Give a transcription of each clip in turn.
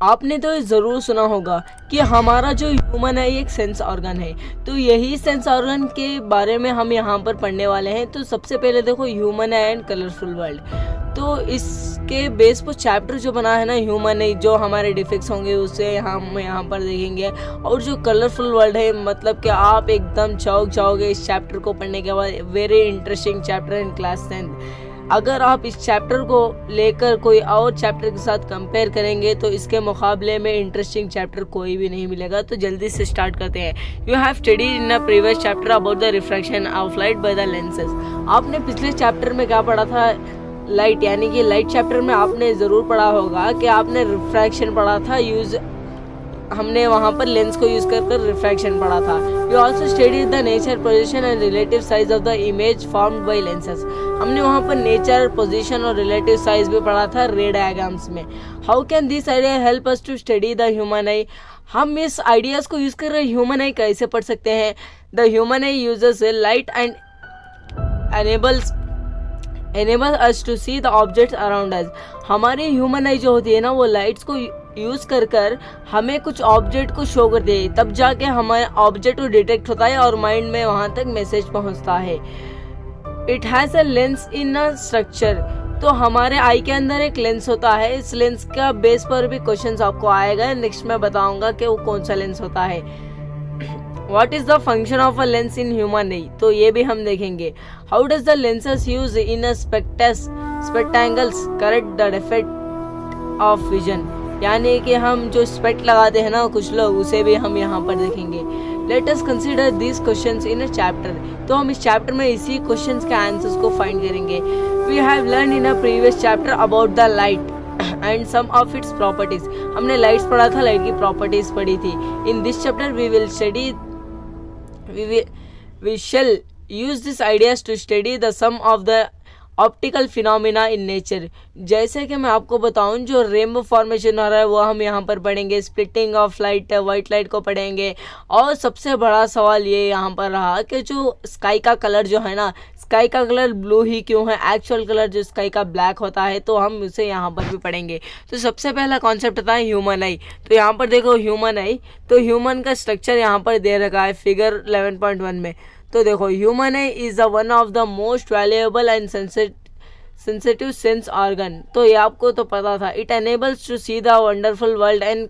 आपने तो ज़रूर सुना होगा कि हमारा जो ह्यूमन है ये एक सेंस ऑर्गन है। तो यही सेंस ऑर्गन के बारे में हम यहाँ पर पढ़ने वाले हैं। तो सबसे पहले देखो ह्यूमन है एंड कलरफुल वर्ल्ड। तो इसके बेस पर चैप्टर जो बना है ना ह्यूमन है, जो हमारे डिफेक्ट्स होंगे उसे हम यहाँ पर देखेंगे। और जो कलरफुल वर्ल्ड है मतलब कि आप एकदम चौंक जाओगे इस चैप्टर को पढ़ने के बाद। Very interesting chapter in class 10th। अगर आप इस चैप्टर को लेकर कोई और चैप्टर के साथ कंपेयर करेंगे तो इसके मुकाबले में इंटरेस्टिंग चैप्टर कोई भी नहीं मिलेगा। तो जल्दी से स्टार्ट करते हैं। You have studied in a previous chapter about the refraction of light by the lenses. आपने पिछले चैप्टर में क्या पढ़ा था? लाइट, यानी कि लाइट चैप्टर में आपने ज़रूर पढ़ा होगा कि आपने रिफ्रैक्शन पढ़ा था। हमने वहाँ पर लेंस को यूज़ कर रिफ्रैक्शन पढ़ा था। You also studied the nature, position and relative size of the image formed by lenses. हमने वहाँ पर नेचर, पोजीशन और रिलेटिव साइज भी पढ़ा था रे डायग्राम्स में। How can this idea help us to study the human eye? हम इस आइडियाज़ को यूज़ कर ह्यूमन आई कैसे पढ़ सकते हैं? The human I uses light and enable us to see the objects around us। हमारी ह्यूमन आई जो होती है ना वो लाइट्स को यूज़ कर हमें कुछ ऑब्जेक्ट को शो कर दे, तब जाके हमारे ऑब्जेक्ट को डिटेक्ट होता है और माइंड में वहाँ तक मैसेज पहुँचता है। It has a lens in a structure. तो हमारे आई के अंदर एक लेंस होता है। इस लेंस का बेस पर भी क्वेश्चंस आपको आएगा। नेक्स्ट मैं बताऊंगा कि वो कौन सा लेंस होता है। What is the function of a lens in human eye? तो ये भी हम देखेंगे। How does the lenses used in a spectacles correct the defect of vision? यानी कि हम जो स्पेक्ट लगाते हैं ना कुछ लोग, उसे भी हम यहाँ पर देखेंगे। Let us consider these questions in a chapter। तो हम इस चैप्टर में इसी क्वेश्चंस के आंसर्स को फाइंड करेंगे। We have learned in a previous chapter about the light and some of its properties। हमने लाइट्स पढ़ा था, लाइट की प्रॉपर्टीज पढ़ी थी। In this chapter we will study we shall use these ideas to study the sum of the optical phenomena in nature. जैसे कि मैं आपको बताऊं, जो रेनबो फॉर्मेशन हो रहा है वो हम यहाँ पर पढ़ेंगे। Splitting of light, white light को पढ़ेंगे। और सबसे बड़ा सवाल ये यहाँ पर रहा कि जो स्काई का कलर जो है ना, स्काई का कलर ब्लू ही क्यों है? एक्चुअल कलर जो स्काई का ब्लैक होता है। तो हम उसे यहाँ पर भी पढ़ेंगे। तो सबसे पहला कॉन्सेप्ट था ह्यूमन आई। तो यहाँ पर देखो ह्यूमन आई, तो ह्यूमन का स्ट्रक्चर यहाँ पर दे रखा है फिगर 11.1 में। तो देखो human eye is one of the most valuable and sensitive sense organ. तो ये आपको तो पता था। It enables to see the wonderful world and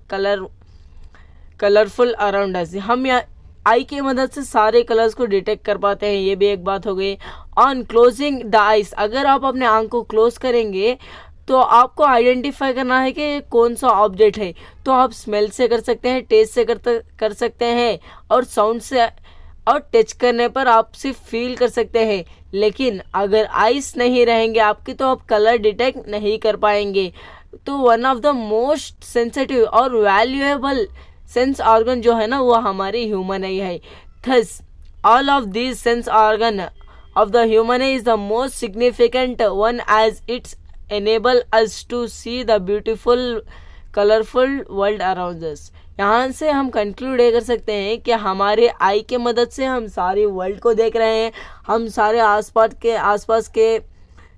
colourful around us. हम यहाँ आई की मदद से सारे कलर्स को डिटेक्ट कर पाते हैं। ये भी एक बात हो गई। ऑन क्लोजिंग द आइज, अगर आप अपने आंख को क्लोज करेंगे तो आपको आइडेंटिफाई करना है कि कौन सा ऑब्जेक्ट है। तो आप स्मेल से कर सकते हैं, टेस्ट से कर सकते हैं, और साउंड से और टच करने पर आप सिर्फ फील कर सकते हैं। लेकिन अगर आइस नहीं रहेंगे आपकी तो आप कलर डिटेक्ट नहीं कर पाएंगे। तो one of the most sensitive और वैल्यूएबल सेंस ऑर्गन जो है ना वो हमारी ह्यूमन आई है। Thus all of these sense organ of the human eye is the most significant one as it's enable us to see the beautiful colorful world around us। यहाँ से हम conclude ये कर सकते हैं कि हमारे आई के मदद से हम सारे वर्ल्ड को देख रहे हैं। हम सारे आसपास के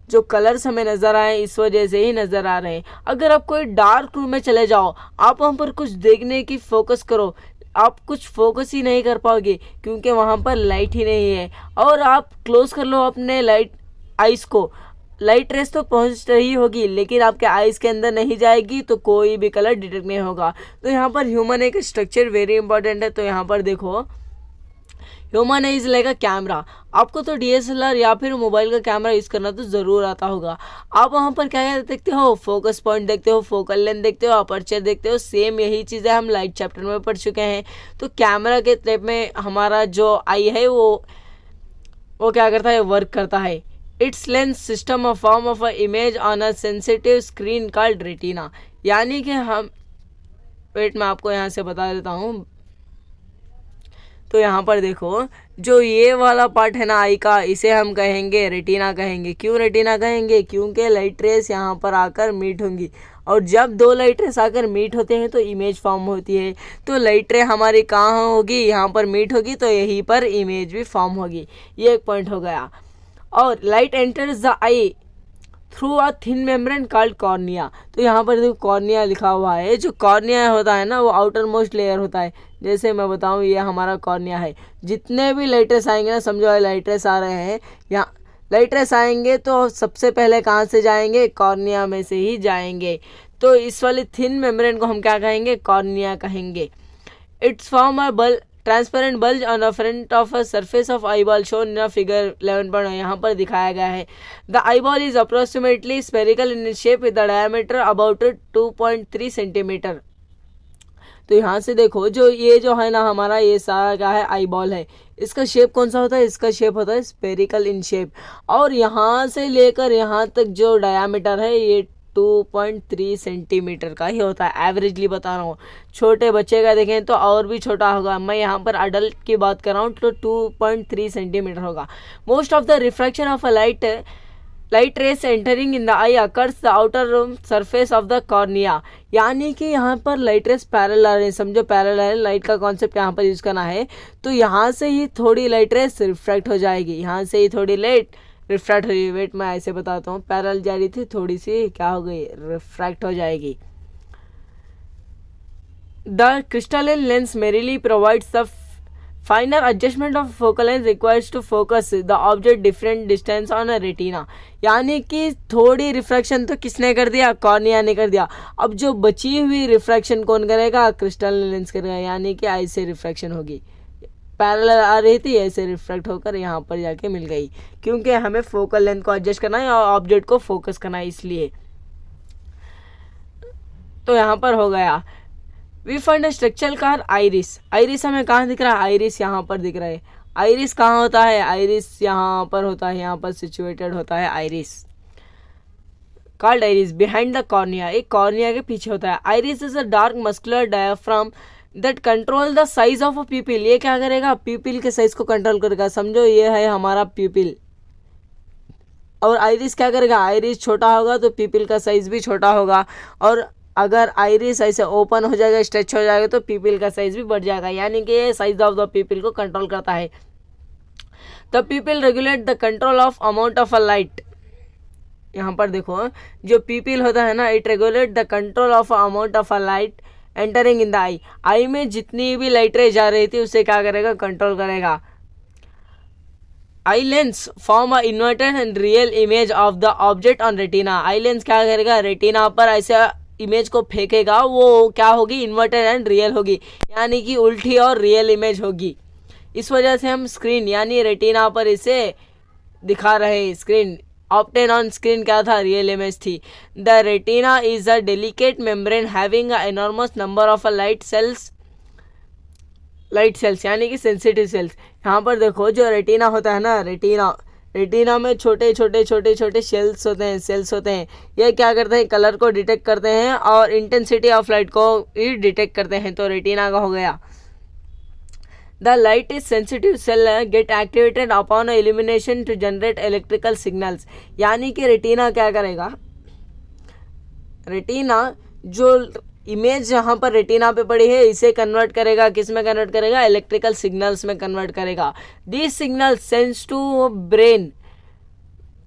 जो कलर्स हमें नज़र आए इस वजह से ही नज़र आ रहे हैं। अगर आप कोई डार्क रूम में चले जाओ, आप वहाँ पर कुछ देखने की फोकस करो, आप कुछ फोकस ही नहीं कर पाओगे क्योंकि वहाँ पर लाइट ही नहीं है। और आप क्लोज कर लो अपने आइस को, लाइट रेस तो पहुंच रही होगी लेकिन आपके आइज के अंदर नहीं जाएगी तो कोई भी कलर डिटेक्ट नहीं होगा। तो यहाँ पर ह्यूमन आई का स्ट्रक्चर वेरी इंपॉर्टेंट है। तो यहाँ पर देखो human eye is like a camera. आपको तो DSLR या फिर मोबाइल का कैमरा यूज़ करना तो ज़रूर आता होगा। आप वहाँ पर क्या क्या देखते हो? फोकस पॉइंट देखते हो, फोकल लेंथ देखते हो, अपर्चर देखते हो। सेम यही चीज़ें हम लाइट चैप्टर में पढ़ चुके हैं। तो कैमरा के टाइप में हमारा जो आई है वो क्या करता है? वर्क करता है। It's lens system a form of a image on a sensitive screen called retina. यानी कि हम मैं आपको यहाँ से बता देता हूँ। तो यहाँ पर देखो जो ये वाला पार्ट है ना आई का, इसे हम कहेंगे रेटिना कहेंगे। क्यों रेटिना कहेंगे? क्योंकि लाइट रेस यहाँ पर आकर मीट होंगी और जब दो लाइट रेस आकर मीट होते हैं तो इमेज फॉर्म होती है। तो लाइट रे हमारी कहाँ होगी? यहाँ पर मीट होगी तो यहीं पर इमेज भी फॉर्म होगी। ये एक पॉइंट हो गया। और light enters the I through a thin membrane called cornea. तो यहाँ पर देखो कॉर्निया लिखा हुआ है। जो कॉर्निया होता है ना वो आउटर मोस्ट लेयर होता है। जैसे मैं बताऊँ ये हमारा कॉर्निया है। जितने भी लाइट रेस आएंगे ना, समझो लाइट रेस आ रहे हैं, यहाँ लाइट रेस आएंगे तो सबसे पहले कहाँ से जाएंगे, कॉर्निया में से ही जाएंगे। तो इस वाले थिन मेम्ब्रेन को हम क्या कहेंगे, कॉर्निया कहेंगे। It's form a bulb transparent bulge on the front of a surface of eyeball shown in figure 11.1 यहाँ पर दिखाया गया है। The eyeball is approximately spherical in shape with the diameter about 2.3 centimetre. तो यहाँ से देखो जो ये जो है ना हमारा ये सारा क्या है, आईबॉल है। इसका शेप कौन सा होता है, इसका शेप होता है स्फेरिकल इन शेप। और यहाँ से लेकर यहाँ तक जो डायामीटर है ये 2.3 सेंटीमीटर का ही होता है। एवरेजली बता रहा हूँ। छोटे बच्चे का देखें तो और भी छोटा होगा। मैं यहाँ पर अडल्ट की बात कर रहा हूँ तो 2.3 सेंटीमीटर होगा। Most of the refraction of a light rays entering in the I occurs the outer surface of the cornea. यानी कि यहाँ पर लाइट रेस पैरेलल है। समझो पैरेलल लाइट का कॉन्सेप्ट यहाँ पर यूज करना है। तो यहाँ से ही थोड़ी लाइट रेस रिफ्रैक्ट हो जाएगी, यहाँ से ही थोड़ी लाइट रिफ्रैक्ट हो जाएगी। वेट मैं ऐसे बताता हूँ, पैरेलल जा रही थी, थोड़ी सी क्या हो गई, रिफ्रैक्ट हो जाएगी। The crystalline lens merely provides the finer adjustment of focal length requires to focus the object different distance on a retina. यानी कि थोड़ी रिफ्रैक्शन तो किसने कर दिया, कॉर्निया ने कर दिया। अब जो बची हुई रिफ्रैक्शन कौन करेगा, क्रिस्टलाइन लेंस करेगा। यानी कि ऐसे रिफ्रैक्शन होगी, पैरेलल आ रही थी ऐसे रिफ्रैक्ट होकर यहाँ पर जाके मिल गई, क्योंकि हमें फोकल लेंथ को एडजस्ट करना है और ऑब्जेक्ट को फोकस करना है इसलिए। तो यहाँ पर हो गया। We find a structural car iris. Iris हमें कहाँ दिख रहा है, आइरिस यहाँ पर दिख रहा है। आइरिस कहाँ होता है, आइरिस यहाँ पर होता है, यहाँ पर सिचुएटेड होता है iris. Called iris behind the cornea, एक कॉर्निया के पीछे होता है। Iris is a dark muscular diaphragm that control the size of a प्यूपिल। ये क्या करेगा, प्यूपिल के साइज को कंट्रोल करेगा। समझो ये है हमारा प्यूपिल, और आइरिस क्या करेगा, आइरिस छोटा होगा तो प्यूपिल का साइज भी छोटा होगा। और अगर आइरिस ऐसे ओपन हो जाएगा, स्ट्रेच हो जाएगा तो प्यूपिल का साइज भी बढ़ जाएगा। यानी कि ये साइज ऑफ द प्यूपिल को कंट्रोल करता है। The pupil regulate the control of amount of a light. यहाँ पर देखो जो प्यूपिल होता है ना, it regulate the control of amount of a light entering in the eye. Eye में जितनी भी लाइट रे जा रही थी उसे क्या करेगा, कंट्रोल करेगा। Eye lens form a inverted and real image of the object on retina. Eye lens क्या करेगा, रेटिना पर ऐसे इमेज को फेंकेगा, वो क्या होगी, इन्वर्टेड एंड रियल होगी। यानी कि उल्टी और रियल इमेज होगी। इस वजह से हम स्क्रीन यानी रेटिना पर इसे दिखा रहे हैं। स्क्रीन ऑप्टेन ऑन स्क्रीन क्या था, रियल इमेज थी। The retina is a delicate membrane having a enormous number of light cells यानी कि सेंसिटिव सेल्स। यहाँ पर देखो जो रेटिना होता है ना, रेटिना में छोटे छोटे सेल्स होते हैं। ये क्या करते हैं, कलर को डिटेक्ट करते हैं और इंटेंसिटी ऑफ लाइट को ही डिटेक्ट करते हैं। तो रेटिना का हो गया। The light is sensitive cell get activated upon illumination to generate electrical signals. यानी कि रेटिना क्या करेगा, रेटिना जो इमेज यहाँ पर रेटिना पे पड़ी है इसे कन्वर्ट करेगा, किस में कन्वर्ट करेगा, इलेक्ट्रिकल सिग्नल्स में कन्वर्ट करेगा। This signal sense to brain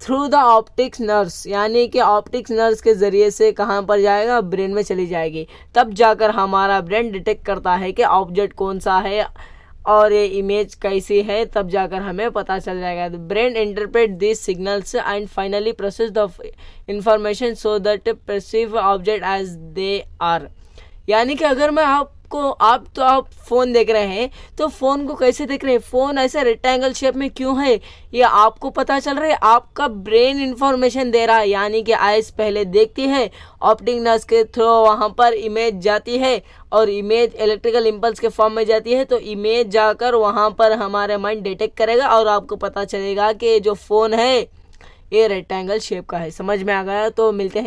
through the optics nerves. यानी कि ऑप्टिक्स नर्व्स के जरिए से कहाँ पर जाएगा, ब्रेन में चली जाएगी। तब जाकर हमारा ब्रेन डिटेक्ट करता है कि ऑब्जेक्ट कौन सा है और ये इमेज कैसी है, तब जाकर हमें पता चल जाएगा। The brain interpret this signals and finally process the information so that perceive object as they are. यानी कि अगर मैं आप फ़ोन देख रहे हैं तो फ़ोन को कैसे देख रहे हैं, फ़ोन ऐसे रेक्टेंगल शेप में क्यों है, ये आपको पता चल रहा है। आपका ब्रेन इंफॉर्मेशन दे रहा है। यानी कि आइस पहले देखती है, ऑप्टिक नर्व्स के थ्रू वहाँ पर इमेज जाती है और इमेज इलेक्ट्रिकल इम्पल्स के फॉर्म में जाती है। तो इमेज जाकर वहाँ पर हमारे माइंड डिटेक्ट करेगा और आपको पता चलेगा कि जो फ़ोन है ये रेक्टेंगल शेप का है। समझ में आ गया? तो मिलते हैं।